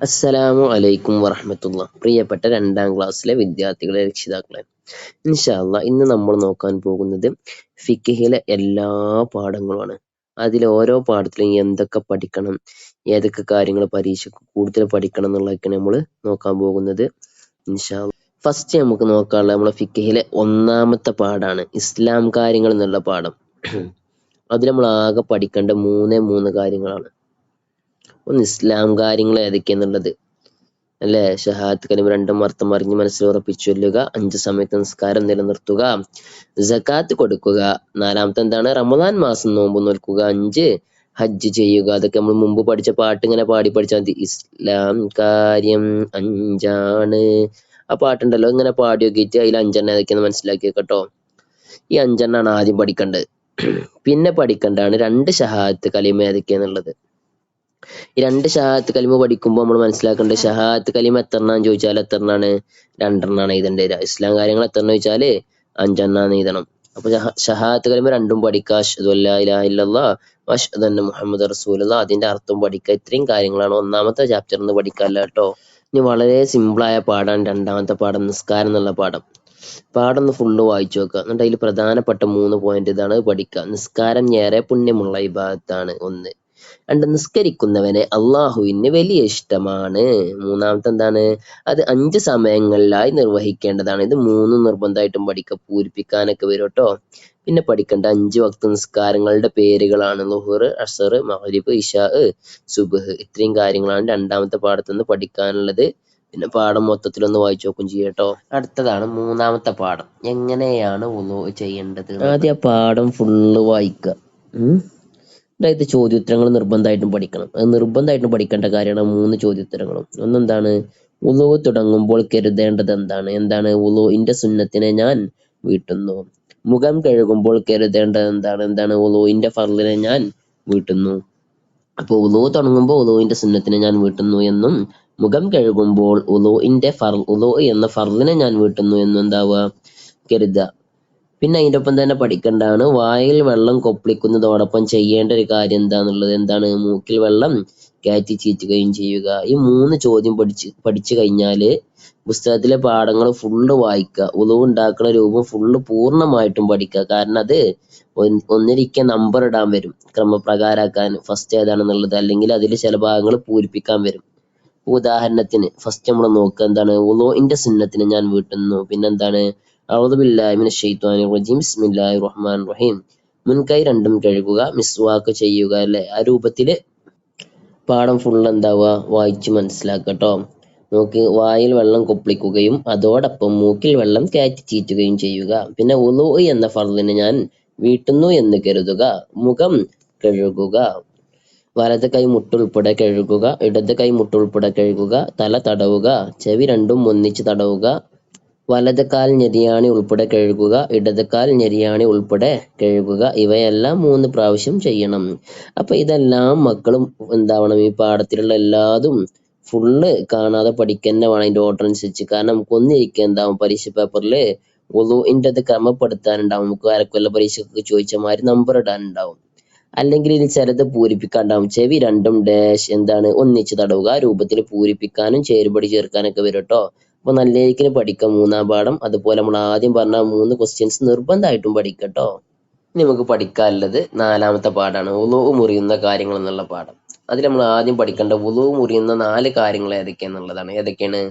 അസ്സലാമു അലൈക്കും വറഹ്മത്തുള്ളാ. പ്രിയപ്പെട്ട 2ാം ക്ലാസ്സിലെ വിദ്യാർത്ഥികളെ, രക്ഷിതാക്കളെ, ഇൻഷാ അല്ലാഹ് ഇന്ന് നമ്മൾ നോക്കാൻ പോകുന്നത് ഫിഖ്ഹിലെ എല്ലാ പാഠങ്ങളുമാണ്. അതിൽ ഓരോ പാഠത്തിലും എന്തൊക്കെ പഠിക്കണം, ഏതൊക്കെ കാര്യങ്ങൾ പരീക്ഷയ്ക്ക് കൂടുതൽ പഠിക്കണം എന്നുള്ളതൊക്കെയാണ് നമ്മൾ നോക്കാൻ പോകുന്നത്. ഇൻഷാ അല്ലാഹ് ഫസ്റ്റ് നമുക്ക് നോക്കാനുള്ളത് നമ്മളെ ഫിഖ്ഹിലെ 1ാമത്തെ പാഠാണ് ഇസ്ലാം കാര്യങ്ങൾ എന്നുള്ള പാഠം. അതിൽ നമ്മൾ ആകെ പഠിക്കേണ്ട മൂന്ന് കാര്യങ്ങളാണ്. ഒന്ന് ഇസ്ലാം കാര്യങ്ങൾ ഏതൊക്കെയാന്നുള്ളത് അല്ലേ. ഷഹാദത്ത് കലിമ രണ്ടും അർത്ഥം അറിഞ്ഞ് മനസ്സിൽ ഉറപ്പിച്ചു ചൊല്ലുക, 5 സമയത്ത് നിസ്കാരം നിലനിർത്തുക, സക്കാത്ത് കൊടുക്കുക, 4ാമത്തെ എന്താണ് റമദാൻ മാസം നോമ്പ് നോൽക്കുക, 5 ഹജ്ജ് ചെയ്യുക. അതൊക്കെ നമ്മൾ മുമ്പ് പഠിച്ച പാട്ട് ഇങ്ങനെ പാടി പഠിച്ചാൽ മതി. ഇസ്ലാം കാര്യം 5 ആ പാട്ടുണ്ടല്ലോ, ഇങ്ങനെ പാടി നോക്കിയിട്ട് അതിൽ 5 ഏതൊക്കെയാന്ന് മനസ്സിലാക്കി കേട്ടോ. ഈ 5 ആദ്യം പഠിക്കേണ്ടത്. പിന്നെ പഠിക്കേണ്ടതാണ് 2 ഷഹാദത്ത് കലിമ ഏതൊക്കെയാന്നുള്ളത്. ഈ 2 ഷഹാദത്ത് കലിമ പഠിക്കുമ്പോൾ നമ്മൾ മനസ്സിലാക്കേണ്ടത്, ഷഹാദത്ത് കലിമ എത്രണ്ണാന്ന് ചോദിച്ചാൽ എത്രണ്ണാണ്? 2 എഴുതേണ്ടി വരിക. ഇസ്ലാം കാര്യങ്ങൾ എത്രണ്ണം ചോദിച്ചാല് 5 എഴുതണം. അപ്പൊ ഷഹാദത്ത് കലിമ 2 പഠിക്കുക, അഷ്ഹദു അല്ലാ ഇലാഹ ഇല്ലല്ലാഹ് വഅഷ്ഹദു അന്ന മുഹമ്മദ് റസൂലുള്ളാഹ്, അതിന്റെ അർത്ഥം പഠിക്കുക. ഇത്രയും കാര്യങ്ങളാണ് 1ാമത്തെ ചാപ്റ്ററിൽ നിന്ന് പഠിക്കാല്ല കേട്ടോ. ഇനി വളരെ സിമ്പിളായ പാഠാണ് 2ാമത്തെ പാഠം, നിസ്കാരം എന്നുള്ള പാഠം. പാഠം ഒന്ന് ഫുള്ള് വായിച്ചു നോക്കുക, എന്നിട്ട് അതിൽ പ്രധാനപ്പെട്ട 3 പോയിന്റ് ഇതാണ് പഠിക്കുക. നിസ്കാരം ഏറെ പുണ്യമുള്ള ഇബാദത്താണ് 1. 2, നിസ്കരിക്കുന്നവനെ അള്ളാഹുവിന് വലിയ ഇഷ്ടമാണ്. 3ാമത്തെ എന്താണ്? അത് 5 സമയങ്ങളിലായി നിർവഹിക്കേണ്ടതാണ്. ഇത് 3 നിർബന്ധമായിട്ടും പഠിക്കുക, പൂരിപ്പിക്കാനൊക്കെ വരും കേട്ടോ. പിന്നെ പഠിക്കേണ്ട 5 വക്ത് നിസ്കാരങ്ങളുടെ പേരുകളാണ് ളുഹർ, അസർ, മഗ്രിബ്, ഇശാ, സുബ്ഹ്. ഇത്രയും കാര്യങ്ങളാണ് 2ാമത്തെ പാഠത്തിൽ നിന്ന് പഠിക്കാനുള്ളത്. പിന്നെ പാഠം മൊത്തത്തിലൊന്ന് വായിച്ചു നോക്കും ചെയ്യാം കേട്ടോ. അടുത്തതാണ് 3ാമത്തെ പാഠം, എങ്ങനെയാണ് വുളൂ ചെയ്യേണ്ടത്. ആദ്യം ആ പാഠം ഫുള്ള് വായിക്കുക. അതായത് ചോദ്യോത്തരങ്ങൾ നിർബന്ധമായിട്ടും പഠിക്കണം. അത് നിർബന്ധമായിട്ടും പഠിക്കേണ്ട കാര്യമാണ് 3 ചോദ്യോത്തരങ്ങളും. ഒന്നെന്താണ്? വുളൂ തുടങ്ങുമ്പോൾ കരുതേണ്ടത് എന്താണ്? വുളൂഇന്റെ സുന്നത്തിനെ ഞാൻ വീട്ടുന്നു. മുഖം കഴുകുമ്പോൾ കരുതേണ്ടത് എന്താണ്? വുളൂഇന്റെ ഫർളിനെ ഞാൻ വീട്ടുന്നു. അപ്പൊ വുളൂ തുടങ്ങുമ്പോൾ വുളൂഇന്റെ സുന്നത്തിനെ ഞാൻ വീട്ടുന്നു എന്നും, മുഖം കഴുകുമ്പോൾ വുളൂ എന്ന ഫർളിനെ ഞാൻ വീട്ടുന്നു എന്നും എന്താവുക? കരുതുക. പിന്നെ അതിന്റെ ഒപ്പം തന്നെ പഠിക്കേണ്ടതാണ്, വായിൽ വെള്ളം കൊപ്പിളിക്കുന്നതോടൊപ്പം ചെയ്യേണ്ട ഒരു കാര്യം എന്താണ്? മൂക്കിൽ വെള്ളം കയറ്റി ചീറ്റുകയും ചെയ്യുക. ഈ 3 ചോദ്യം പഠിച്ചു കഴിഞ്ഞാല് പുസ്തകത്തിലെ പാഠങ്ങൾ ഫുള്ള് വായിക്കുക. വുളൂ ഉണ്ടാക്കുന്ന രൂപം ഫുള്ള് പൂർണ്ണമായിട്ടും പഠിക്കുക. കാരണം അത് ഒന്നിരിക്കെ നമ്പർ ഇടാൻ വരും, ക്രമപ്രകാരാക്കാൻ ഫസ്റ്റ് ഏതാണെന്നുള്ളത്, അല്ലെങ്കിൽ അതിൽ ചില ഭാഗങ്ങൾ പൂരിപ്പിക്കാൻ വരും. ഉദാഹരണത്തിന് ഫസ്റ്റ് നമ്മൾ നോക്കുക, എന്താണ്? വുളൂഇന്റെ സുന്നത്തിനെ ഞാൻ വീട്ടുന്നു. പിന്നെന്താണ്? അഊദു ബില്ലാഹി മിനശ് ശൈത്വാനിർ റജീം, ബിസ്മില്ലാഹിർ റഹ്മാനിർ റഹീം. മുൻകൈ രണ്ടും കഴുകുക, മിസ്വാക്ക് ചെയ്യുക. അല്ലെ, ആ രൂപത്തില് പാഠം ഫുള്ള് എന്താവുക? വായിച്ച് മനസ്സിലാക്കട്ടോ. നോക്ക്, വായിൽ വെള്ളം കൊപ്പിളിക്കുകയും അതോടൊപ്പം മൂക്കിൽ വെള്ളം കയറ്റി ചീറ്റുകയും ചെയ്യുക. പിന്നെ വുളൂ എന്ന ഫർളിനെ ഞാൻ വീട്ടുന്നു എന്ന് കരുതുക. മുഖം കഴുകുക, വലത് കൈ മുട്ടുൾപ്പെടെ കഴുകുക, ഇടത് കൈ മുട്ടുൾപ്പെടെ കഴുകുക, തല തടവുക, ചെവി രണ്ടും ഒന്നിച്ച് തടവുക, വലത് കാൽ ഞെരിയാണി ഉൾപ്പെടെ കഴുകുക, ഇടത് കാൽ ഞെരിയാണി ഉൾപ്പെടെ കഴുകുക. ഇവയെല്ലാം 3 പ്രാവശ്യം ചെയ്യണം. അപ്പൊ ഇതെല്ലാം മക്കളും എന്താവണം? ഈ പാഠത്തിലുള്ള എല്ലാതും ഫുള്ള് കാണാതെ പഠിക്കന്നെ വേണം, അതിന്റെ ഓർഡർ അനുസരിച്ച്. കാരണം നമുക്ക് ഒന്നിരിക്കെ എന്താവും, പരീക്ഷ പേപ്പറിൽ വുളൂഇന്റെ അത് ക്രമപ്പെടുത്താനുണ്ടാവും. നമുക്ക് അരക്കൊല്ല പരീക്ഷയ്ക്ക് ചോദിച്ച മാതിരി നമ്പർ ഇടാനുണ്ടാവും. അല്ലെങ്കിൽ ഇനി ചിലത് പൂരിപ്പിക്കാണ്ടാവും. ചെവി രണ്ടും ഡാഷ് ഒന്നിച്ച് തടവുക. ആ രൂപത്തിൽ പൂരിപ്പിക്കാനും ചേരുപടി ചേർക്കാനൊക്കെ വരും കേട്ടോ. അപ്പൊ നല്ല രീതിക്ക് പഠിക്കാം 3ാം പാഠം. അതുപോലെ നമ്മൾ ആദ്യം പറഞ്ഞ 3 ക്വസ്റ്റ്യൻസ് നിർബന്ധമായിട്ടും പഠിക്കട്ടോ. ഇനി നമുക്ക് പഠിക്കാനുള്ളത് 4ാമത്തെ പാഠാണ്, വുളൂ മുറിയുന്ന കാര്യങ്ങൾ എന്നുള്ള പാഠം. അതിൽ നമ്മൾ ആദ്യം പഠിക്കേണ്ട വുളൂ മുറിയുന്ന 4 കാര്യങ്ങൾ ഏതൊക്കെയാന്നുള്ളതാണ്. ഏതൊക്കെയാണ്?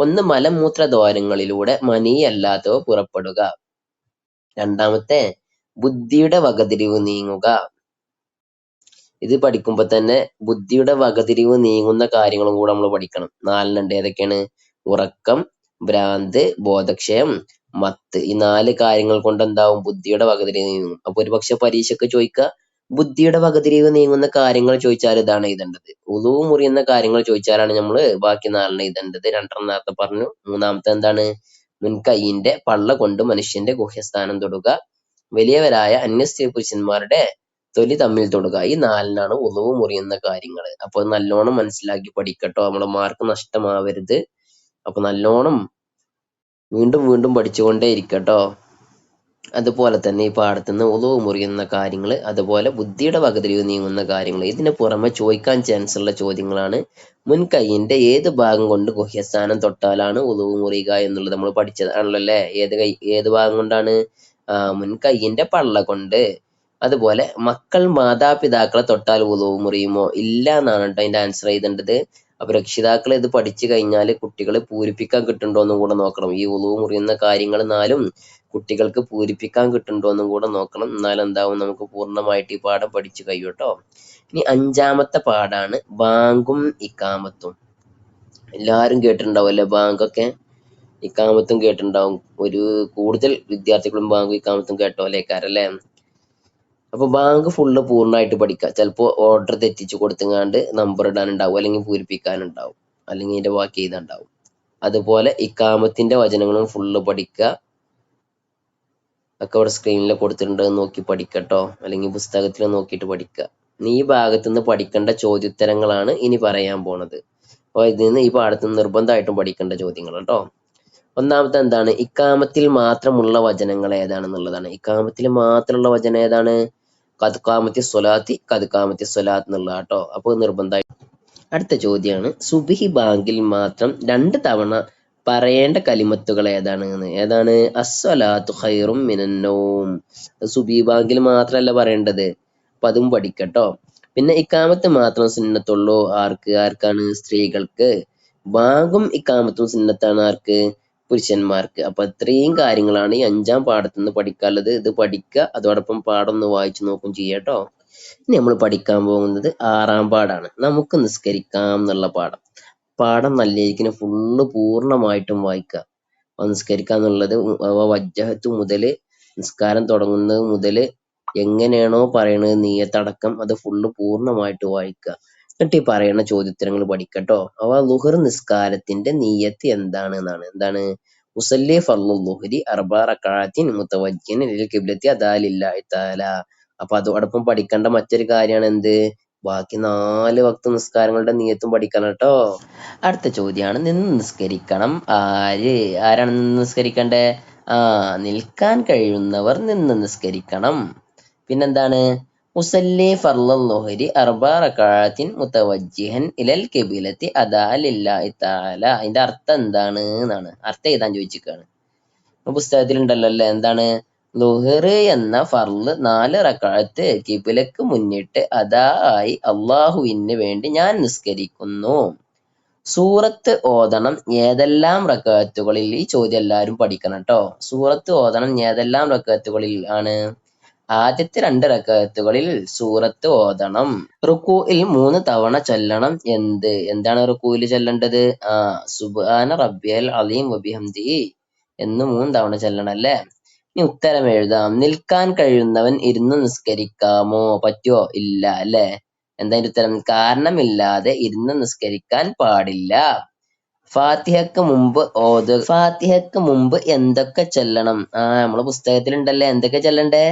1, മലമൂത്ര ദ്വാരങ്ങളിലൂടെ മനീയല്ലാത്തവ പുറപ്പെടുക. 2ാമത്തെ, ബുദ്ധിയുടെ വകതിരിവ് നീങ്ങുക. ഇത് പഠിക്കുമ്പോ തന്നെ ബുദ്ധിയുടെ വകതിരിവ് നീങ്ങുന്ന കാര്യങ്ങളും കൂടെ നമ്മൾ പഠിക്കണം. 4 ഏതൊക്കെയാണ്? ഉറക്കം, ഭ്രാന്ത്, ബോധക്ഷയം, മത്ത്. ഈ 4 കാര്യങ്ങൾ കൊണ്ട് എന്താവും? ബുദ്ധിയുടെ വകതിരിവ് നീങ്ങും. അപ്പൊ ഒരു പക്ഷെ പരീക്ഷയ്ക്ക് ചോദിക്കുക, ബുദ്ധിയുടെ വകതിരിവ് നീങ്ങുന്ന കാര്യങ്ങൾ ചോദിച്ചാൽ ഇതാണ് എഴുതേണ്ടത്. വുളൂ മുറിയുന്ന കാര്യങ്ങൾ ചോദിച്ചാലാണ് നമ്മൾ ബാക്കി 4 എഴുതേണ്ടത്. 2 നേരത്തെ പറഞ്ഞു. 3ാമത്തെ എന്താണ്? മുൻകൈയിന്റെ പള്ള കൊണ്ട് മനുഷ്യന്റെ ഗുഹ്യസ്ഥാനം തൊടുക, വലിയവരായ അന്യസ്ത്രീ പുരുഷന്മാരുടെ തൊലി തമ്മിൽ തൊടുക. ഈ 4 വുളൂ മുറിയുന്ന കാര്യങ്ങൾ. അപ്പൊ നല്ലോണം മനസ്സിലാക്കി പഠിക്കട്ടോ, നമ്മുടെ മാർക്ക് നഷ്ടമാവരുത്. അപ്പൊ നല്ലോണം വീണ്ടും വീണ്ടും പഠിച്ചുകൊണ്ടേ ഇരിക്കട്ടോ. അതുപോലെ തന്നെ ഈ പാഠത്തുനിന്ന് ഉളു മുറിയുന്ന കാര്യങ്ങൾ, അതുപോലെ ബുദ്ധിയുടെ വകതിരിവ് നീങ്ങുന്ന കാര്യങ്ങൾ, ഇതിന് പുറമെ ചോദിക്കാൻ ചാൻസ് ഉള്ള ചോദ്യങ്ങളാണ് മുൻകൈയിന്റെ ഏത് ഭാഗം കൊണ്ട് ഗുഹ്യസ്ഥാനം തൊട്ടാലാണ് ഉളു മുറിയുക എന്നുള്ളത് നമ്മൾ പഠിച്ചതാണല്ലോ അല്ലേ. ഏത് ഭാഗം കൊണ്ടാണ്? മുൻകൈയിന്റെ പള്ള കൊണ്ട്. അതുപോലെ മക്കൾ മാതാപിതാക്കളെ തൊട്ടാൽ ഉളു മുറിയുമോ? ഇല്ല എന്നാണ് കേട്ടോ അതിന്റെ ആൻസർ എഴുതേണ്ടത്. അപ്പൊ രക്ഷിതാക്കൾ ഇത് പഠിച്ചു കഴിഞ്ഞാൽ കുട്ടികൾ പൂരിപ്പിക്കാൻ കിട്ടുന്നുണ്ടോ എന്നും കൂടെ നോക്കണം. ഈ ഉളു മുറിയുന്ന കാര്യങ്ങൾ നാലും കുട്ടികൾക്ക് പൂരിപ്പിക്കാൻ കിട്ടുന്നുണ്ടോ എന്നും കൂടെ നോക്കണം. എന്നാൽ എന്താവും, നമുക്ക് പൂർണ്ണമായിട്ട് ഈ പാഠം പഠിച്ചു കഴിയും കേട്ടോ. ഇനി 5ാമത്തെ പാഠാണ് ബാങ്കും ഇക്കാമത്തും. എല്ലാരും കേട്ടിട്ടുണ്ടാവും അല്ലെ ബാങ്കൊക്കെ, ഇക്കാമത്തും കേട്ടിട്ടുണ്ടാവും. ഒരു കൂടുതൽ വിദ്യാർത്ഥികളും ബാങ്കും ഇക്കാമത്തും കേട്ടോലേക്കാരല്ലേ. അപ്പൊ ബാങ്ക് ഫുള്ള് പൂർണ്ണമായിട്ട് പഠിക്കുക. ചിലപ്പോൾ ഓർഡർ തെറ്റിച്ച് കൊടുത്തുങ്ങാണ്ട് നമ്പർ ഇടാനുണ്ടാവും, അല്ലെങ്കിൽ പൂരിപ്പിക്കാനുണ്ടാവും, അല്ലെങ്കിൽ ഇതിന്റെ ബാക്കി എഴുതാനുണ്ടാവും. അതുപോലെ ഇക്കാമത്തിന്റെ വചനങ്ങളും ഫുള്ള് പഠിക്കുക. ഒക്കെ അവിടെ സ്ക്രീനിൽ കൊടുത്തിട്ടുണ്ട്, നോക്കി പഠിക്കട്ടോ, അല്ലെങ്കിൽ പുസ്തകത്തിൽ നോക്കിയിട്ട് പഠിക്കുക. ഈ ഭാഗത്തുനിന്ന് പഠിക്കേണ്ട ചോദ്യോത്തരങ്ങളാണ് ഇനി പറയാൻ പോണത്. അപ്പോൾ ഇതിൽ നിന്ന് ഈ പാഠത്തിൽ നിർബന്ധമായിട്ടും പഠിക്കേണ്ട ചോദ്യങ്ങൾ കേട്ടോ. ഒന്നാമത്തെ എന്താണ്? ഇക്കാമത്തിൽ മാത്രമുള്ള വചനങ്ങൾ ഏതാണെന്നുള്ളതാണ്. ഇക്കാമത്തിൽ മാത്രമുള്ള വചനം ഏതാണ്? കദ്കാമത്തി സ്വലാത്തി, കദ്കാമത്തി സ്വലാത്ത് എന്നുള്ള കേട്ടോ. അപ്പോൾ നിർബന്ധമായി. അടുത്ത ചോദ്യമാണ്, സുബ്ഹി ബാങ്കിൽ മാത്രം 2 തവണ പറയേണ്ട കലിമത്തുകൾ ഏതാണ്? അസ്സലാത്തു ഖൈറും മിനന്നൗം. സുബ്ഹി ബാങ്കിൽ മാത്രമല്ല പറയേണ്ടത്, അപ്പൊ അതും പഠിക്കട്ടോ. പിന്നെ ഇക്കാമത്ത് മാത്രം സുന്നത്തുള്ളൂ ആർക്കാണ്? സ്ത്രീകൾക്ക്. ബാങ്കും ഇക്കാമത്തും സുന്നത്താണ് ആർക്ക്? പുരുഷന്മാർക്ക്. അപ്പൊ ഇത്രയും കാര്യങ്ങളാണ് ഈ 5ാം പാഠത്തുനിന്ന് പഠിക്കാനുള്ളത്. ഇത് പഠിക്കുക, അതോടൊപ്പം പാഠം ഒന്ന് വായിച്ചു നോക്കും ചെയ്യാട്ടോ. ഇനി നമ്മൾ പഠിക്കാൻ പോകുന്നത് 6ാം പാഠാണ്, നമുക്ക് നിസ്കരിക്കാം എന്നുള്ള പാഠം. പാഠം നല്ല രീതിക്ക് ഫുള്ള് പൂർണ്ണമായിട്ടും വായിക്കുക. നിസ്കരിക്കുക എന്നുള്ളത് വജ്ജഹത്ത് മുതല്, നിസ്കാരം തുടങ്ങുന്നത് മുതല് എങ്ങനെയാണോ പറയണത് നീയത്തടക്കം അത് ഫുള്ള് പൂർണ്ണമായിട്ട് വായിക്കുക. എന്നിട്ട് ഈ പറയുന്ന ചോദ്യോത്തരങ്ങൾ പഠിക്കട്ടോ. ളുഹർ നിസ്കാരത്തിന്റെ നീയത്ത് എന്താണ്? മുസല്ലി ഫർളു ളുഹ്രി 4 റക്അത്തിൻ മുതവജ്ജിഹൻ ലിൽ ഖിബ്ലത്തി അദാ ലില്ലാഹി തആല. അപ്പൊ അതോടൊപ്പം പഠിക്കേണ്ട മറ്റൊരു കാര്യമാണ് എന്ത്? ബാക്കി 4 വക്ത് നിസ്കാരങ്ങളുടെ നീയത്തും പഠിക്കണം കേട്ടോ. അടുത്ത ചോദ്യമാണ്, നിന്ന് നിസ്കരിക്കണം ആരാണ് നിന്ന് നിസ്കരിക്കണ്ടേ? നിൽക്കാൻ കഴിയുന്നവർ നിന്ന് നിസ്കരിക്കണം. പിന്നെന്താണ്? മുസല്ലി ഫർളൽ ളുഹ്രി 4 റക്അത്തിൻ മുതവജ്ജിഹൻ ഇലൽ ഖിബ്ലത്തി അദാ ലില്ലാഹി തആല. അതിന്റെ അർത്ഥം എന്താണ് എന്നാണ്. അർത്ഥം എഴുതാൻ ചോദിച്ചിരിക്കുകയാണ്. പുസ്തകത്തിലുണ്ടല്ലോ അല്ലേ. എന്താണ്? ളുഹർ എന്ന ഫർള് 4 റക്അത്ത് ഖിബ്ലക്ക് മുന്നിട്ട് അദാ ആയി അള്ളാഹുവിന് വേണ്ടി ഞാൻ നിസ്കരിക്കുന്നു. സൂറത്ത് ഓതണം ഏതെല്ലാം റക്അത്തുകളിൽ? ഈ ചോദ്യം എല്ലാവരും പഠിക്കണം കേട്ടോ. സൂറത്ത് ഓതണം ഏതെല്ലാം റക്അത്തുകളിൽ ആണ്? ആദ്യത്തെ 2 റക്അത്തുകളിൽ സൂറത്ത് ഓതണം. റുക്കൂഇൽ 3 തവണ ചൊല്ലണം. എന്താണ് റുക്കൂഇൽ ചൊല്ലേണ്ടത്? സുബ്ഹാന റബ്ബിയൽ അലീം വബിഹംദിഹി എന്ന് 3 തവണ ചൊല്ലണം അല്ലേ. ഇനി ഉത്തരം എഴുതാം. നിൽക്കാൻ കഴിയുന്നവൻ ഇരുന്ന് നിസ്കരിക്കാമോ? പറ്റുമോ? ഇല്ല അല്ലേ. എന്താ ഉത്തരം? കാരണമില്ലാതെ ഇരുന്ന് നിസ്കരിക്കാൻ പാടില്ല. ഫാത്തിഹക്ക് മുമ്പ് എന്തൊക്കെ ചൊല്ലണം? നമ്മളെ പുസ്തകത്തിലുണ്ടല്ലേ എന്തൊക്കെ ചൊല്ലണ്ടേ?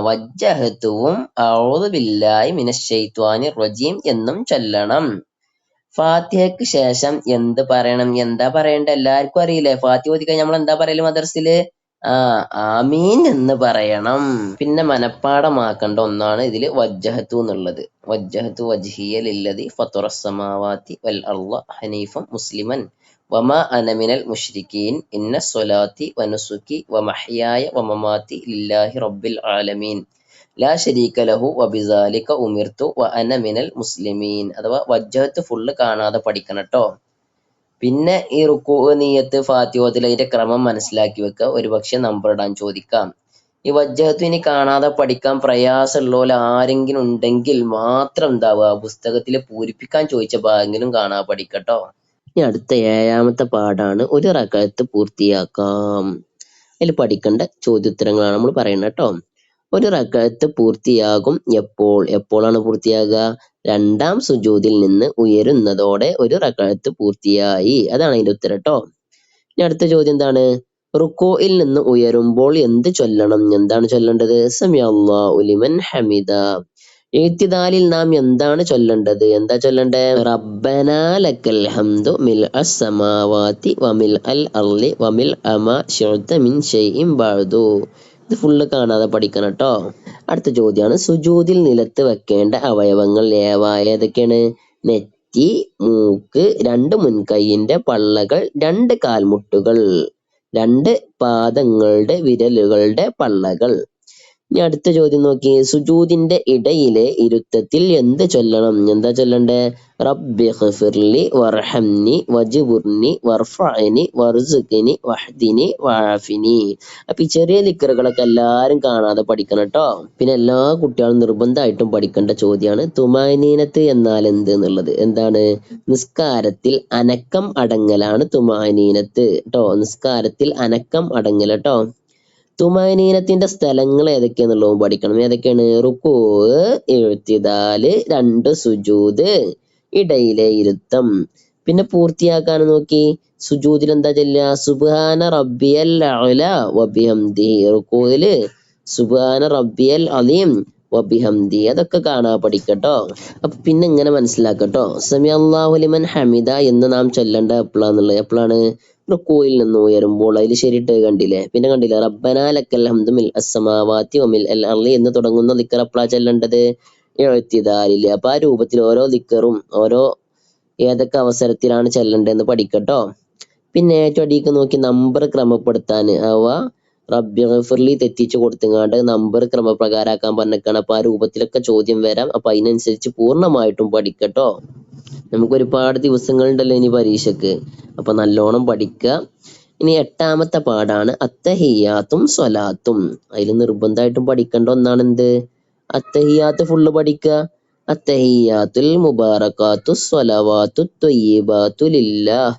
വജ്ജഹത്തുവും അഊദു ബില്ലാഹി മിനശ് ശൈത്വാനിർ റജീം എന്നും ചൊല്ലണം. ഫാത്തിഹക്ക് ശേഷം എന്ത് പറയണം? എന്താ പറയണ്ടേ? എല്ലാവർക്കും അറിയില്ലേ. ഫാത്തിഹ ഓതി കഴിഞ്ഞാൽ നമ്മൾ എന്താ പറയല് മദർസില്? ആമീൻ എന്ന് പറയണം. പിന്നെ മനപ്പാടമാക്കേണ്ട ഒന്നാണ് ഇതില് വജ്ജഹത്തു എന്നുള്ളത്. വജ്ജഹത്തു വജ്ഹിയ ലില്ലദി ഫത്തറസ് സമാവാതി വൽ അർള ഹനീഫൻ മുസ്ലിമൻ വമാ അന മിനൽ മുശ്രിക്കീൻ ഇന്ന സ്വലാത്തി വനുസുക്കി വമഹ്യായ വമമാതി ലില്ലാഹി റബ്ബിൽ ആലമീൻ ലാ ശരീക ലഹു വബിസാലിക ഉമിർതു വഅന മിനൽ മുസ്ലിമീൻ. അഥവാ വജ്ജഹത്ത് ഫുള്ള് കാണാതെ പഠിക്കണം ട്ടോ. പിന്നെ ഈ റുക്കൂ, നിയ്യത്ത്, ഫാത്തിഹ ഓതൽ അതിന്റെ ക്രമം മനസ്സിലാക്കി വെക്കുക. ഒരുപക്ഷെ നമ്പർ ഇടാൻ ചോദിക്കാം. ഈ വജ്ജഹത്ത് ഇനി കാണാതെ പഠിക്കാൻ പ്രയാസമുള്ള ആരെങ്കിലും ഉണ്ടെങ്കിൽ മാത്രം എന്താവുക, പുസ്തകത്തിൽ പൂരിപ്പിക്കാൻ ചോദിച്ച ഭാഗമെങ്കിലും കാണാതെ പഠിക്കട്ടോ. ഇനി അടുത്ത 7ാമത്തെ പാഠാണ് ഒരു റക്അത്ത് പൂർത്തിയാക്കാം. അതിൽ പഠിക്കേണ്ട ചോദ്യോത്തരങ്ങളാണ് നമ്മൾ പറയുന്നത് കേട്ടോ. ഒരു റക്അത്ത് പൂർത്തിയാകും എപ്പോഴാണ് പൂർത്തിയാകുക? 2ാം സുജൂദിൽ നിന്ന് ഉയരുന്നതോടെ ഒരു റക്അത്ത് പൂർത്തിയായി. അതാണ് അതിന്റെ ഉത്തരം കേട്ടോ. ഇനി അടുത്ത ചോദ്യം എന്താണ്? റുക്കൂഇൽ നിന്ന് ഉയരുമ്പോൾ എന്ത് ചൊല്ലണം? എന്താണ് ചൊല്ലേണ്ടത്? സമി അല്ലാഹു ലിമൻ ഹമിദ. ഇഅ്തിദാലിൽ നാം എന്താണ് ചൊല്ലേണ്ടത്? എന്താ ചൊല്ലണ്ടേ? റബ്ബനാ ലക്കൽ ഹംദു മിൽഅസ് സമാവാതി വമിൽഅൽ അർളി വമിൽഅ മാ ശിഅ്ത മിൻ ശൈഇൻ ബഅദു. ഇത് ഫുള്ള് കാണാതെ പഠിക്കണം കേട്ടോ. അടുത്ത ചോദ്യമാണ്, സുജൂദിൽ നിലത്ത് വെക്കേണ്ട അവയവങ്ങൾ ഏതൊക്കെയാണ്? നെറ്റി, മൂക്ക്, രണ്ട് മുൻകൈയിന്റെ പള്ളകൾ, രണ്ട് കാൽമുട്ടുകൾ, രണ്ട് പാദങ്ങളുടെ വിരലുകളുടെ പള്ളകൾ. ഇനി അടുത്ത ചോദ്യം നോക്കി, സുജൂദിന്റെ ഇടയിലെ ഇരുത്തത്തിൽ എന്ത് ചൊല്ലണം? എന്താ ചൊല്ലണ്ടേ? റബ്ബിഗ്ഫിർലി വർഹംനി വജ്ബുർനി വർഫഅനി വർസുഖ്നി വഹ്ദിനി വആഫിനി. അപ്പൊ ഈ ചെറിയ ലിക്കറുകളൊക്കെ എല്ലാരും കാണാതെ പഠിക്കണം കേട്ടോ. പിന്നെ എല്ലാ കുട്ടികളും നിർബന്ധമായിട്ടും പഠിക്കേണ്ട ചോദ്യമാണ് തുമാനീനത്ത് എന്നാൽ എന്ത് എന്നുള്ളത്. എന്താണ്? നിസ്കാരത്തിൽ അനക്കം അടങ്ങലാണ് തുമാനീനത്ത് കേട്ടോ. നിസ്കാരത്തിൽ അനക്കം അടങ്ങൽ കേട്ടോ. തുമാനീനത്തിന്റെ സ്ഥലങ്ങൾ ഏതൊക്കെയാന്നുള്ളതും പഠിക്കണം. ഏതൊക്കെയാണ്? റുക്കൂ, ഇഴ്തിദാല്, രണ്ട് സുജൂദ്, ഇടയിലെ ഇരുത്തം. പിന്നെ പൂർത്തിയാക്കാൻ നോക്കി, സുജൂദിൽ എന്താ ചൊല്ലുക? സുബ്ഹാന റബ്ബിയൽ അഅല വബിഹംദിഹി. റുക്കൂയില് സുബ്ഹാന റബ്ബിയൽ അലീം വബിഹംദി. അതൊക്കെ കാണാ പഠിക്കട്ടോ. അപ്പൊ പിന്നെ ഇങ്ങനെ മനസ്സിലാക്കട്ടോ, സമി അല്ലാഹു ലിമൻ ഹമിദ എന്ന് നാം ചൊല്ലേണ്ട എപ്പോഴാന്നുള്ളത്? എപ്പോഴാണ്? റുക്കൂയിൽ നിന്ന് ഉയരുമ്പോൾ. അതിൽ ശരിയിട്ട് കണ്ടില്ലേ? പിന്നെ കണ്ടില്ലേ, റബ്ബനാ ലക്കൽ ഹംദു മിൽ അസ്സമാവാതി വമിൽ അൽ അർളി എന്ന് തുടങ്ങുന്ന ദിക്ർ എപ്പോഴാ ചൊല്ലേണ്ടത്? ഇഅ്തിദാലില്. അപ്പൊ ആ രൂപത്തിൽ ഓരോ ദിക്കറും ഓരോ ഏതൊക്കെ അവസരത്തിലാണ് ചെല്ലേണ്ടതെന്ന് പഠിക്കട്ടോ. പിന്നെ ഏറ്റവും അടിയിലേക്ക് നോക്കി നമ്പർ ക്രമപ്പെടുത്താൻ റബ്ബിഗ്ഫിർലി തെറ്റിച്ച് കൊടുത്തങ്ങാണ്ട് നമ്പർ ക്രമപ്രകാരമാക്കാൻ പറഞ്ഞേക്കാണ്. അപ്പൊ ആ രൂപത്തിലൊക്കെ ചോദ്യം വരാം. അപ്പൊ അതിനനുസരിച്ച് പൂർണ്ണമായിട്ടും പഠിക്കട്ടോ. നമുക്ക് ഒരുപാട് ദിവസങ്ങളുണ്ടല്ലോ ഇനി പരീക്ഷക്ക്. അപ്പൊ നല്ലോണം പഠിക്കുക. ഇനി 8ാമത്തെ പാഠാണ് അത്തഹിയാത്തും സ്വലാത്തും. അതിൽ നിർബന്ധമായിട്ടും പഠിക്കേണ്ട ഒന്നാണ് എന്ത്? അത്തഹിയാത്ത് ഫുള്ള് പഠിക്കുക. അത്തഹിയാത്തുൽ മുബാറകാത്തു സ്വലവാത്തു ത്വയ്യിബാത്തു ലില്ലാഹ്.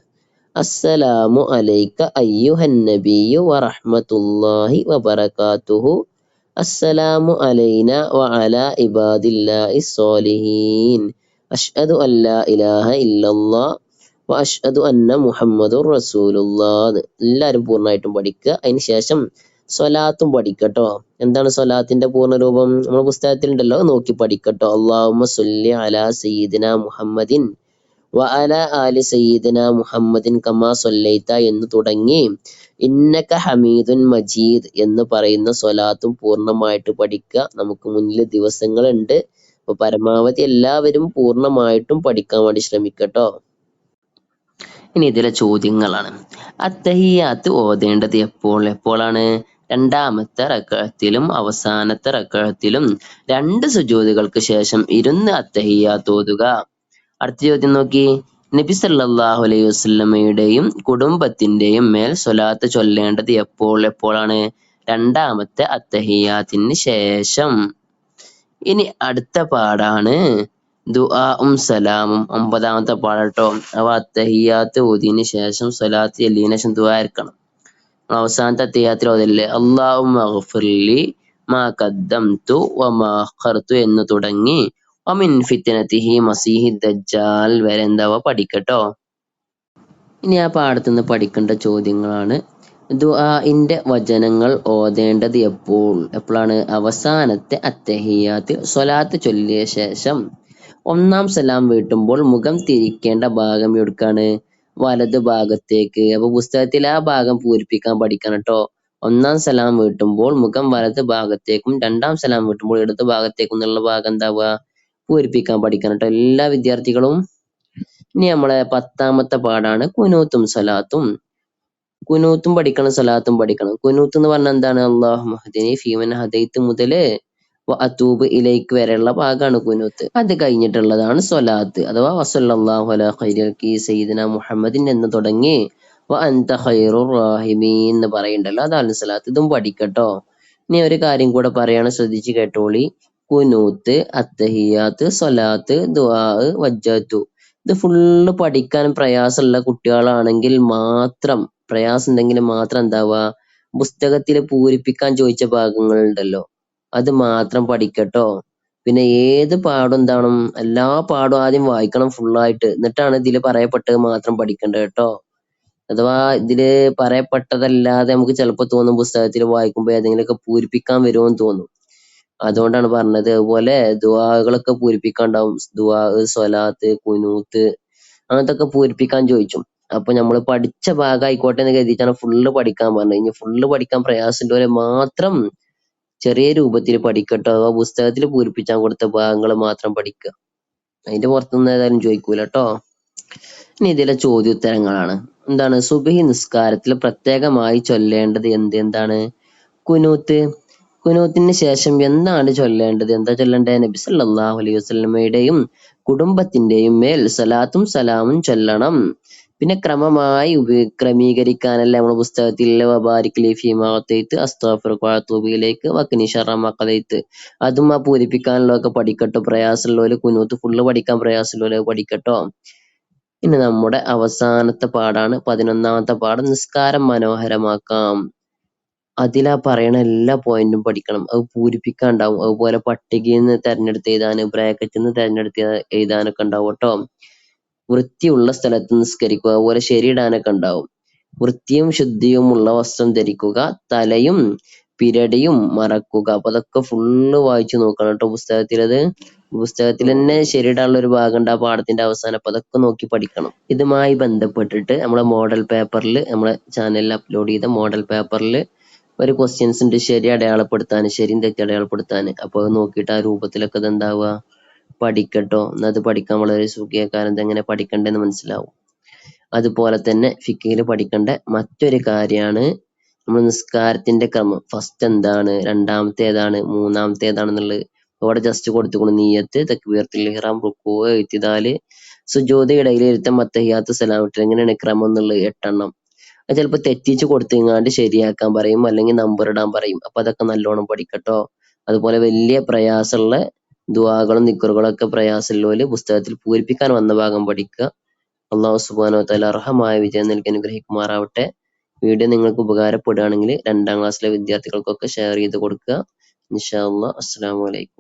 അസ്സലാമു അലൈക അയ്യുഹൻ നബിയ്യു വറഹ്മത്തുള്ളാഹി വബറകാതുഹു. അസ്സലാമു അലൈന വഅലാ ഇബാദില്ലാഹി സ്വാലിഹീൻ. അഷ്ഹദു അല്ലാ ഇലാഹ ഇല്ലല്ലാഹ് വ അഷ്ഹദു അന്ന മുഹമ്മദുർ റസൂലുള്ളാഹ്. എല്ലാവരും പൂർണ്ണമായിട്ടും പഠിക്കുക. അതിന് ശേഷം സ്വലാത്തും പഠിക്കട്ടോ. എന്താണ് സ്വലാത്തിന്റെ പൂർണ്ണരൂപം? നമ്മുടെ പുസ്തകത്തിലുണ്ടല്ലോ, നോക്കി പഠിക്കട്ടോ. അല്ലാഹുമ്മ സ്വല്ലി അലാ സയ്യിദിന മുഹമ്മദിൻ വ അലാ ആലി സയ്യിദിന മുഹമ്മദിൻ കമാ സ്വല്ലൈത എന്ന് തുടങ്ങി ഇന്നക ഹമീദുൻ മജീദ് എന്ന് പറയുന്ന സ്വലാത്തും പൂർണ്ണമായിട്ട് പഠിക്കുക. നമുക്ക് മുന്നിൽ ദിവസങ്ങളുണ്ട്. അപ്പൊ പരമാവധി എല്ലാവരും പൂർണ്ണമായിട്ടും പഠിക്കാൻ വേണ്ടി ശ്രമിക്കട്ടോ. ഇനി ഇതിലെ ചോദ്യങ്ങളാണ്. അത്തഹിയാത്ത് ഓതേണ്ടത് എപ്പോഴാണ്? 2ാമത്തെ റക്അത്തിലും അവസാനത്തെ റക്അത്തിലും 2 സുജൂദുകൾക്ക് ശേഷം ഇരുന്ന് അത്തഹിയാത്ത് ഓതുക. അടുത്ത ചോദ്യം നോക്കി, നബി സല്ലല്ലാഹു അലൈഹി വസല്ലമയുടെയും കുടുംബത്തിന്റെയും മേൽ സ്വലാത്ത് ചൊല്ലേണ്ടത് എപ്പോഴാണ്? 2ാമത്തെ അത്തഹിയാത്തിന് ശേഷം. ഇനി അടുത്ത പാഠാണ് ദുആഉം സലാമും. 9ാമത്തെ പാഠട്ടോ. അവ അത്തഹിയാത്ത് ഓതിയതിന് ശേഷം സ്വലാത്ത് ചൊല്ലിയതിന് ശേഷം ദുആ ഇറക്കണം. അവസാനത്തെ അത്തഹിയാത്തിൽ ഓതല്ലേ, അല്ലാഹുമ്മ ഗ്ഫിർലി മാ ഖദ്ദംതു വമാ അഖർതു എന്ന് തുടങ്ങി വമിൻ ഫിത്നതിഹി മസീഹി ദജ്ജാൽ വരെ എന്താവ പഠിക്കട്ടോ. ഇനി ആ പാഠത്തുനിന്ന് പഠിക്കേണ്ട ചോദ്യങ്ങളാണ്. ദുആഇന്റെ വചനങ്ങൾ ഓതേണ്ടത് എപ്പോഴാണ്? അവസാനത്തെ അത്തഹിയാത്തിൽ സ്വലാത്ത് ചൊല്ലിയ ശേഷം. 1ാം സലാം വീട്ടുമ്പോൾ മുഖം തിരിക്കേണ്ട ഭാഗം എവിടേക്കാണ്? വലത് ഭാഗത്തേക്ക്. അപ്പൊ പുസ്തകത്തിൽ ആ ഭാഗം പൂരിപ്പിക്കാൻ പഠിക്കണം കേട്ടോ. 1ാം സലാം വീട്ടുമ്പോൾ മുഖം വലത് ഭാഗത്തേക്കും 2ാം സലാം വീട്ടുമ്പോൾ ഇടത് ഭാഗത്തേക്കും എന്നുള്ള ഭാഗം എന്താവുക? പൂരിപ്പിക്കാൻ പഠിക്കണം കേട്ടോ എല്ലാ വിദ്യാർത്ഥികളും. ഇനി നമ്മളെ 10ാമത്തെ പാഠാണ് കുനൂത്തും സ്വലാത്തും. കുനൂത്തും പഠിക്കണം, സ്വലാത്തും പഠിക്കണം. കുനൂത്ത് എന്ന് പറഞ്ഞാൽ എന്താണ്? അല്ലാഹുമ്മ ഹ്ദിനി ഫീമൻ ഹദൈത്ത് മുതല് വഅതൂബ് ഇലൈക്ക് വരെയുള്ള ഭാഗമാണ് കുനൂത്ത്. അത് കഴിഞ്ഞിട്ടുള്ളതാണ് സ്വലാത്ത് അഥവാ വസല്ലല്ലാഹു അലാ ഖൈരിൽ സയ്യിദിന മുഹമ്മദിൻ എന്ന് തുടങ്ങി വ അൻത ഖൈറുർ റാഹിമീൻ എന്ന് പറയണ്ടല്ലോ, അതാണ് സ്വലാത്ത്. ഇതും പഠിക്കട്ടോ. ഇനി ഒരു കാര്യം കൂടെ പറയാണ്, ശ്രദ്ധിച്ച് കേട്ടോളി. കുനൂത്ത്, അത്തഹിയാത്ത്, സ്വലാത്ത്, ദുആ, വജ്ജത്തു. ഇത് ഫുള്ള് പഠിക്കാൻ പ്രയാസമുള്ള കുട്ടികളാണെങ്കിൽ മാത്രം, പ്രയാസം ഉണ്ടെങ്കിൽ മാത്രം എന്താവുക, പുസ്തകത്തിൽ പൂരിപ്പിക്കാൻ ചോദിച്ച ഭാഗങ്ങൾ ഉണ്ടല്ലോ അത് മാത്രം പഠിക്കട്ടോ. പിന്നെ ഏത് പാഠം എന്താണ്, എല്ലാ പാഠവും ആദ്യം വായിക്കണം ഫുള്ളായിട്ട്. എന്നിട്ടാണ് ഇതിൽ പറയപ്പെട്ടത് മാത്രം പഠിക്കേണ്ടത് കേട്ടോ. അഥവാ ഇതില് പറയപ്പെട്ടതല്ലാതെ നമുക്ക് ചിലപ്പോൾ തോന്നും പുസ്തകത്തിൽ വായിക്കുമ്പോൾ ഏതെങ്കിലുമൊക്കെ പൂരിപ്പിക്കാൻ വരുമോന്ന് തോന്നും. അതുകൊണ്ടാണ് പറഞ്ഞത്. അതുപോലെ ദുആകളൊക്കെ പൂരിപ്പിക്കാണ്ടാവും. ദുആ, സ്വലാത്ത്, കുനൂത്ത് അങ്ങനത്തെ ഒക്കെ പൂരിപ്പിക്കാൻ ചോദിച്ചു. അപ്പൊ നമ്മൾ പഠിച്ച ഭാഗം ആയിക്കോട്ടെ എന്ന് കരുതിയിട്ടാണ് ഫുള്ള് പഠിക്കാൻ പറഞ്ഞത്. ഇനി ഫുള്ള് പഠിക്കാൻ പ്രയാസമുള്ളവരെ മാത്രം ചെറിയ രൂപത്തിൽ പഠിക്കട്ടോ, അഥവാ പുസ്തകത്തിൽ പൂരിപ്പിച്ചാൻ കൊടുത്ത ഭാഗങ്ങൾ മാത്രം പഠിക്കുക. അതിന്റെ പുറത്തുനിന്ന് ഏതായാലും ചോദിക്കൂല ട്ടോ. ഇനി ഇതിലെ ചോദ്യോത്തരങ്ങളാണ്. എന്താണ്? സുബ്ഹി നിസ്കാരത്തിൽ പ്രത്യേകമായി ചൊല്ലേണ്ടത് എന്താണ്? കുനൂത്ത്. കുനൂത്തിന് ശേഷം എന്താണ് ചൊല്ലേണ്ടത്? എന്താ ചൊല്ലേണ്ടത്? നബി സല്ലല്ലാഹു അലൈഹി വസല്ലമയുടെയും കുടുംബത്തിന്റെയും മേൽ സലാത്തും സലാമും ചൊല്ലണം. പിന്നെ ക്രമമായി ക്രമീകരിക്കാനല്ല നമ്മളെ പുസ്തകത്തിൽ വബാരിക് ലി ഫീമാ അത്തൈത്ത് അസ്തഗ്ഫിറുക വഅതൂബു ഇലൈക വഖിനി ശർറ മാ ഖദൈത്ത്. അതും ആ പൂരിപ്പിക്കാനുള്ളതൊക്കെ പഠിക്കട്ടോ. പ്രയാസമുള്ളവര് കുനൂത്ത് ഫുള്ള് പഠിക്കാൻ പ്രയാസമുള്ളവര് പഠിക്കട്ടോ. ഇനി നമ്മുടെ അവസാനത്തെ പാഠാണ് 11ാമത്തെ പാഠം, നിസ്കാരം മനോഹരമാക്കാം. അതിലാ പറയണ എല്ലാ പോയിന്റും പഠിക്കണം. അത് പൂരിപ്പിക്കാണ്ടാവും. അതുപോലെ പട്ടികയിൽ നിന്ന് തെരഞ്ഞെടുത്ത് എഴുതാന്, ബ്രാക്കറ്റിൽ നിന്ന് തെരഞ്ഞെടുത്ത് എഴുതാനൊക്കെ ഉണ്ടാവും ട്ടോ. വൃത്തിയുള്ള സ്ഥലത്ത് നിസ്കരിക്കുക. അതുപോലെ ശരിയിടാനൊക്കെ ഉണ്ടാവും. വൃത്തിയും ശുദ്ധിയുമുള്ള വസ്ത്രം ധരിക്കുക. തലയും പിരടിയും മറക്കുക. അപ്പൊ അതൊക്കെ ഫുള്ള് വായിച്ചു നോക്കണം കേട്ടോ പുസ്തകത്തിലത്. പുസ്തകത്തിൽ തന്നെ ശരിയിടാനുള്ള ഒരു ഭാഗമുണ്ട് ആ പാഠത്തിന്റെ അവസാനം. അപ്പൊ അതൊക്കെ നോക്കി പഠിക്കണം. ഇതുമായി ബന്ധപ്പെട്ടിട്ട് നമ്മളെ മോഡൽ പേപ്പറിൽ, നമ്മളെ ചാനലിൽ അപ്ലോഡ് ചെയ്ത മോഡൽ പേപ്പറിൽ ഒരു ക്വസ്റ്റ്യൻസ് ഉണ്ട് ശരി അടയാളപ്പെടുത്താൻ, ശരിയും തെറ്റി അടയാളപ്പെടുത്താൻ. അപ്പൊ അത് നോക്കിയിട്ട് ആ രൂപത്തിലൊക്കെ ഇത് എന്താവുക, പഠിക്കട്ടോ. എന്നാൽ അത് പഠിക്കാൻ വളരെ സുഖിയക്കാരൻ എങ്ങനെ പഠിക്കണ്ടെന്ന് മനസ്സിലാവും. അതുപോലെ തന്നെ ഫിഖിൽ പഠിക്കേണ്ട മറ്റൊരു കാര്യമാണ് നമ്മൾ നിസ്കാരത്തിന്റെ ക്രമം. ഫസ്റ്റ് എന്താണ്, രണ്ടാമത്തെ ഏതാണ്, മൂന്നാമത്തെ ഏതാണെന്നുള്ളത് അവിടെ ജസ്റ്റ് കൊടുത്തുകൊണ്ട് നിയ്യത്ത്, തക്ബീറത്തുൽ ഇഹ്റാം, റുക്കൂ, ഇഅ്തിദാല്, സുജൂദ്, ഇടയിൽ ഇരുത്തം, അത്തഹിയ്യാത്ത്, സലാം വീട്ടൽ. എങ്ങനെയാണ് ക്രമം എന്നുള്ളത് 8 എണ്ണം. അത് ചിലപ്പോൾ തെറ്റിച്ച് കൊടുത്തിങ്ങാണ്ട് ശരിയാക്കാൻ പറയും, അല്ലെങ്കിൽ നമ്പർ ഇടാൻ പറയും. അപ്പൊ അതൊക്കെ നല്ലോണം പഠിക്കട്ടോ. അതുപോലെ വലിയ പ്രയാസമുള്ള ദുആകളും ദിക്റുകളും ഒക്കെ പ്രയാസമുള്ളവര് പുസ്തകത്തിൽ പൂരിപ്പിക്കാൻ വന്ന ഭാഗം പഠിക്കുക. അല്ലാഹു സുബ്ഹാനഹു വ തആല അർഹമായ വിജയം നൽകി അനുഗ്രഹിക്കുമാറാവട്ടെ. വീഡിയോ നിങ്ങൾക്ക് ഉപകാരപ്പെടുകയാണെങ്കിൽ 2ാം ക്ലാസ്സിലെ വിദ്യാർത്ഥികൾക്കൊക്കെ ഷെയർ ചെയ്ത് കൊടുക്കുക. ഇൻഷാ അല്ലാഹ്. അസ്സലാമു അലൈക്കും.